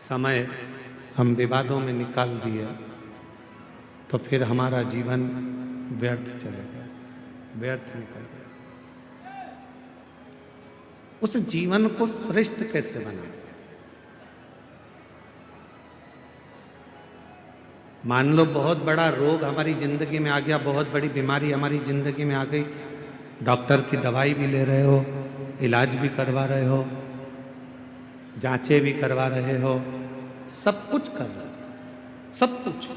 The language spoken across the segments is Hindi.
समय हम विवादों में निकाल दिए तो फिर हमारा जीवन व्यर्थ चले गया, व्यर्थ निकल गया। उस जीवन को श्रेष्ठ कैसे बनाए? मान लो बहुत बड़ा रोग हमारी जिंदगी में आ गया, बहुत बड़ी बीमारी हमारी जिंदगी में आ गई, डॉक्टर की दवाई भी ले रहे हो, इलाज भी करवा रहे हो, जांचें भी करवा रहे हो, सब कुछ कर रहे हो, सब कुछ।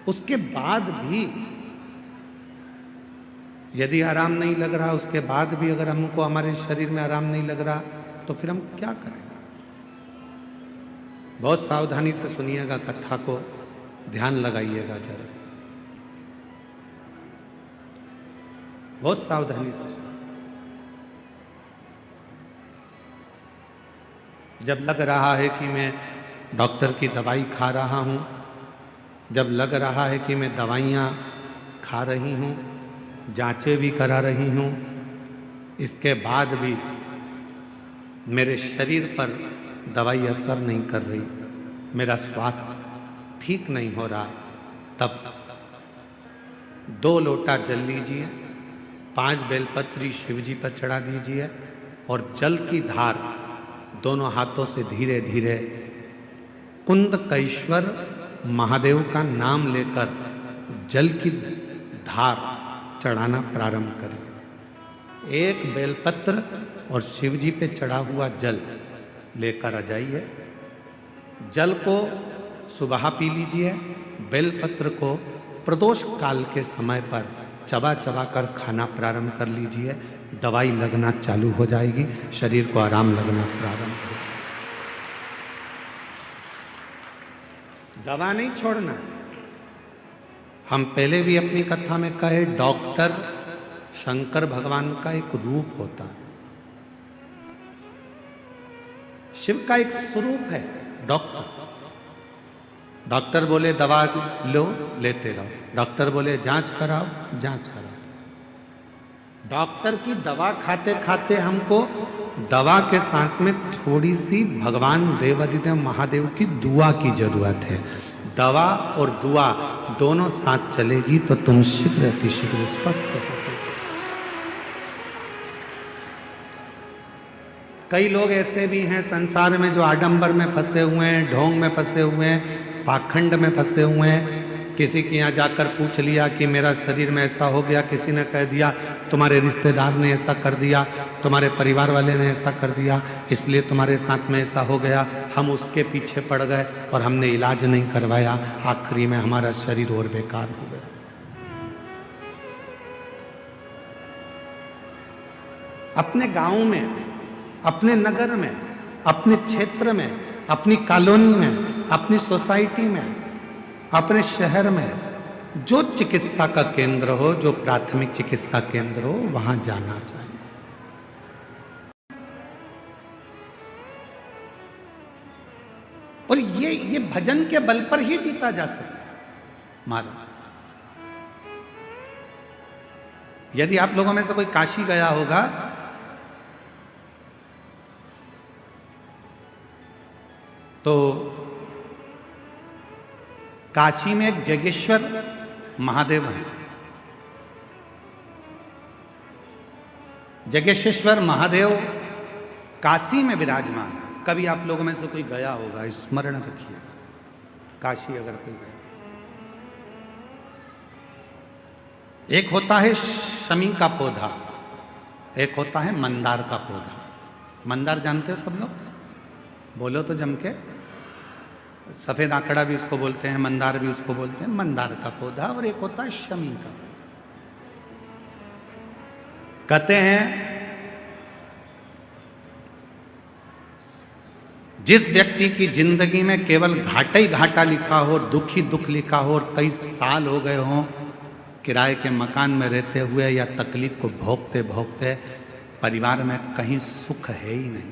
उसके बाद भी यदि आराम नहीं लग रहा, उसके बाद भी अगर हमको हमारे शरीर में आराम नहीं लग रहा, तो फिर हम क्या करें? बहुत सावधानी से सुनिएगा कथा को, ध्यान लगाइएगा जरा, बहुत सावधानी से। जब लग रहा है कि मैं डॉक्टर की दवाई खा रहा हूं, जब लग रहा है कि मैं दवाइयां खा रही हूं, जांचें भी करा रही हूं, इसके बाद भी मेरे शरीर पर दवाई असर नहीं कर रही, मेरा स्वास्थ्य ठीक नहीं हो रहा, तब 2 लोटा जल लीजिए, 5 बेलपत्री शिव जी पर चढ़ा दीजिए और जल की धार दोनों हाथों से धीरे धीरे कुंदकेश्वर महादेव का नाम लेकर जल की धार चढ़ाना प्रारंभ करिए। 1 बेलपत्र और शिव जी पे चढ़ा हुआ जल लेकर आ जाइए। जल को सुबह पी लीजिए, बेलपत्र को प्रदोष काल के समय पर चबा चबा कर खाना प्रारंभ कर लीजिए। दवाई लगना चालू हो जाएगी, शरीर को आराम लगना प्रारंभ हो। दवा नहीं छोड़ना है। हम पहले भी अपनी कथा में कहे, डॉक्टर शंकर भगवान का एक रूप होता है, शिव का एक स्वरूप है डॉक्टर। डॉक्टर बोले दवा लो, लेते रहो, डॉक्टर बोले जांच कराओ, जांच कराओ। डॉक्टर की दवा खाते खाते हमको दवा के साथ में थोड़ी सी भगवान देवाधिदेव महादेव की दुआ की जरूरत है। दवा और दुआ दोनों साथ चलेगी तो तुम शीघ्र अतिशीघ्र स्वस्थ हो। कई लोग ऐसे भी हैं संसार में जो आडंबर में फंसे हुए हैं, ढोंग में फंसे हुए हैं, पाखंड में फंसे हुए हैं। किसी के यहाँ जाकर पूछ लिया कि मेरा शरीर में ऐसा हो गया, किसी ने कह दिया तुम्हारे रिश्तेदार ने ऐसा कर दिया, तुम्हारे परिवार वाले ने ऐसा कर दिया, इसलिए तुम्हारे साथ में ऐसा हो गया। हम उसके पीछे पड़ गए और हमने इलाज नहीं करवाया, आखिरी में हमारा शरीर और बेकार हो गया। अपने गांव में, अपने नगर में, अपने क्षेत्र में, अपनी कॉलोनी में, अपनी सोसाइटी में, अपने शहर में जो चिकित्सा का केंद्र हो, जो प्राथमिक चिकित्सा केंद्र हो, वहां जाना चाहिए। और ये भजन के बल पर ही जीता जा सकता है महाराज। यदि आप लोगों में से कोई काशी गया होगा तो काशी में एक जगेश्वर महादेव है। जगेश्वर महादेव काशी में विराजमान है। कभी आप लोगों में से कोई गया होगा, स्मरण रखिएगा, काशी अगर कोई गया। एक होता है शमी का पौधा, एक होता है मंदार का पौधा। मंदार जानते हो सब लोग? बोलो तो जम के। सफेद आंकड़ा भी उसको बोलते हैं, मंदार भी उसको बोलते हैं। मंदार का पौधा और एक होता है शमी का। कहते हैं जिस व्यक्ति की जिंदगी में केवल घाटा ही घाटा लिखा हो, दुख ही दुख लिखा हो और कई साल हो गए हों किराए के मकान में रहते हुए या तकलीफ को भोगते भोगते, परिवार में कहीं सुख है ही नहीं,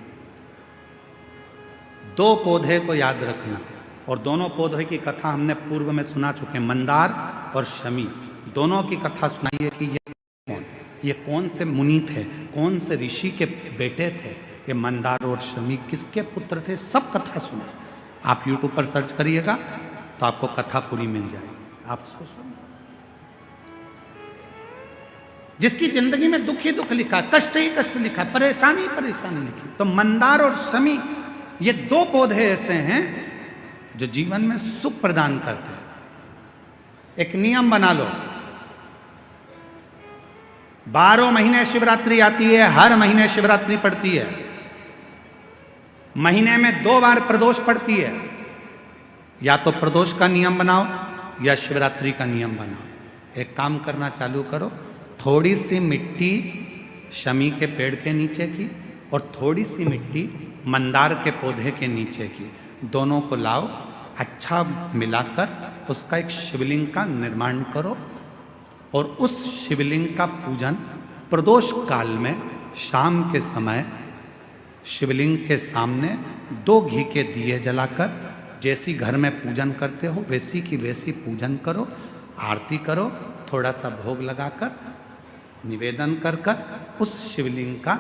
2 पौधे को याद रखना। और दोनों पौधे की कथा हमने पूर्व में सुना चुके हैं, मंदार और शमी। दोनों की कथा सुनाइए कि ये कौन से मुनि थे, कौन से ऋषि के बेटे थे, ये मंदार और शमी किसके पुत्र थे, सब कथा सुना। आप YouTube पर सर्च करिएगा तो आपको कथा पूरी मिल जाएगी, आप उसको सुनिए। जिसकी जिंदगी में दुख ही दुख लिखा, कष्ट ही कष्ट लिखा, परेशानी ही परेशानी लिखी। तो मंदार और शमी ये दो पौधे ऐसे हैं जो जीवन में सुख प्रदान करते हैं। एक नियम बना लो, 12 महीने शिवरात्रि आती है, हर महीने शिवरात्रि पड़ती है, महीने में 2 बार प्रदोष पड़ती है। या तो प्रदोष का नियम बनाओ या शिवरात्रि का नियम बनाओ। एक काम करना चालू करो, थोड़ी सी मिट्टी शमी के पेड़ के नीचे की और थोड़ी सी मिट्टी मंदार के पौधे के नीचे की, दोनों को लाओ, अच्छा मिलाकर उसका एक शिवलिंग का निर्माण करो और उस शिवलिंग का पूजन प्रदोष काल में शाम के समय शिवलिंग के सामने 2 घी के दिए जलाकर, जैसी घर में पूजन करते हो वैसी की वैसी पूजन करो, आरती करो, थोड़ा सा भोग लगाकर निवेदन कर कर उस शिवलिंग का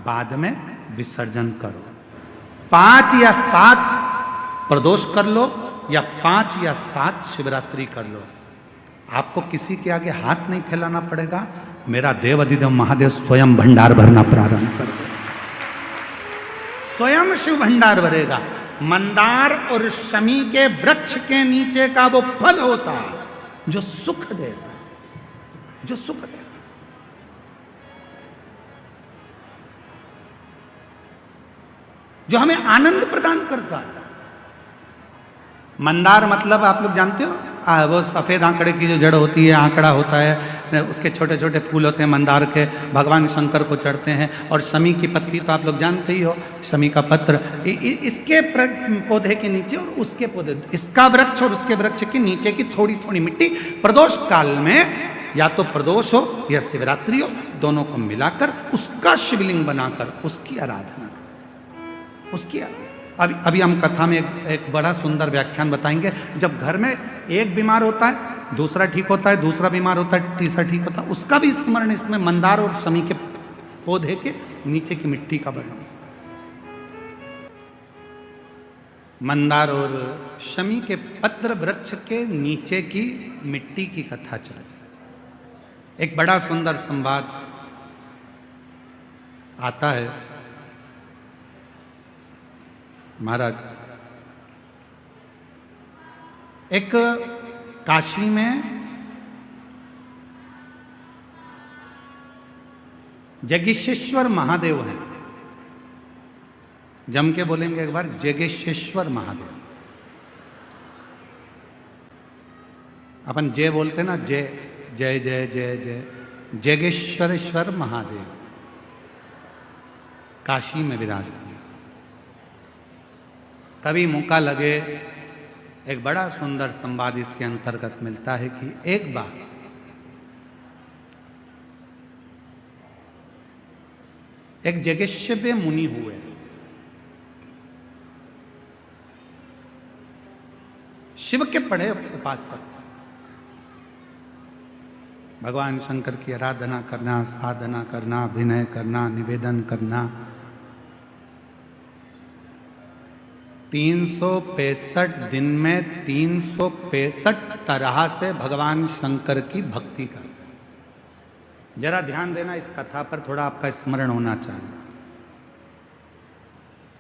बाद में विसर्जन करो। 5 या 7 प्रदोष कर लो या 5 या 7 शिवरात्रि कर लो, आपको किसी के आगे हाथ नहीं फैलाना पड़ेगा। मेरा देव अधिदेव महादेव स्वयं भंडार भरना प्रारंभ कर दे, स्वयं शिव भंडार भरेगा। मंदार और शमी के वृक्ष के नीचे का वो फल होता है जो सुख देगा, जो सुख देगा। जो हमें आनंद प्रदान करता है। मंदार मतलब आप लोग जानते हो, वो सफेद आंकड़े की जो जड़ होती है, आंकड़ा होता है, उसके छोटे छोटे फूल होते हैं मंदार के, भगवान शंकर को चढ़ते हैं। और शमी की पत्ती तो आप लोग जानते ही हो, शमी का पत्र, इसके पौधे के नीचे और उसके पौधे, इसका वृक्ष और उसके वृक्ष के नीचे की थोड़ी थोड़ी मिट्टी प्रदोष काल में या तो प्रदोष हो या शिवरात्रि हो, दोनों को मिलाकर उसका शिवलिंग बनाकर उसकी आराधना, उसकी अभी हम कथा में एक बड़ा सुंदर व्याख्यान बताएंगे। जब घर में एक बीमार होता है, दूसरा ठीक होता है, दूसरा बीमार होता है, तीसरा ठीक होता है, उसका भी स्मरण इसमें मंदार और शमी के पौधे के नीचे की मिट्टी का वर्णन। मंदार और शमी के पत्र वृक्ष के नीचे की मिट्टी की कथा चल रही। एक बड़ा सुंदर संवाद आता है। महाराज, एक काशी में जगेश्वर महादेव हैं। जम के बोलेंगे एक बार, जगेश्वर महादेव। अपन जय बोलते ना, जय जय जय जय जय, जगेश्वरेश्वर महादेव काशी में विराजते। कभी मौका लगे, एक बड़ा सुंदर संवाद इसके अंतर्गत मिलता है कि एक बार एक जगेश्वर मुनि हुए। शिव के बड़े उपासक, भगवान शंकर की आराधना करना, साधना करना, अभिनय करना, निवेदन करना, 365 दिन में 365 तरह से भगवान शंकर की भक्ति करते हैं। जरा ध्यान देना इस कथा पर, थोड़ा आपका स्मरण होना चाहिए।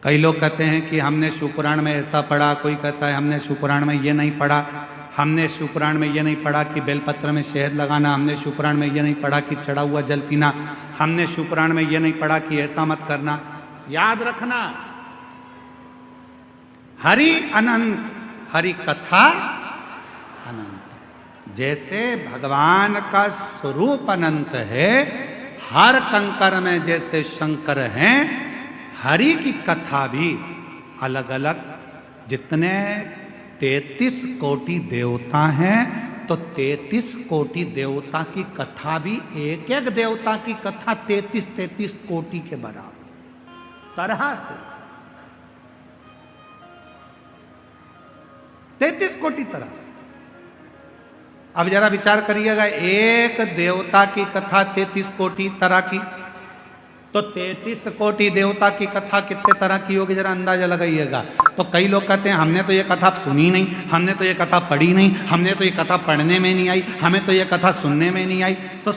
कई लोग कहते हैं कि हमने शिवपुराण में ऐसा पढ़ा, कोई कहता है हमने शिवपुराण में ये नहीं पढ़ा, हमने शिवपुराण में ये नहीं पढ़ा कि बेलपत्र में शहद लगाना, हमने शिवपुराण में ये नहीं पढ़ा कि चढ़ा हुआ जल पीना, हमने शिवपुराण में ये नहीं पढ़ा कि ऐसा मत करना। याद रखना, हरि अनंत, हरि कथा अनंत। जैसे भगवान का स्वरूप अनंत है, हर कंकर में जैसे शंकर हैं, हरि की कथा भी अलग अलग। जितने 33 कोटि देवता हैं, तो 33 कोटि देवता की कथा भी, एक एक देवता की कथा 33 कोटि के बराबर तरह से, 33 कोटि तरह से। अब जरा विचार करिएगा, एक देवता की कथा 33 कोटि तरह की, तो 33 कोटि देवता की कथा कितने तरह की होगी, जरा अंदाजा लगाइएगा। तो कई लोग कहते हैं हमने तो ये कथा सुनी नहीं, हमने तो ये कथा पढ़ी नहीं, हमने तो ये कथा पढ़ने में नहीं आई, हमें तो ये कथा सुनने में नहीं आई। तो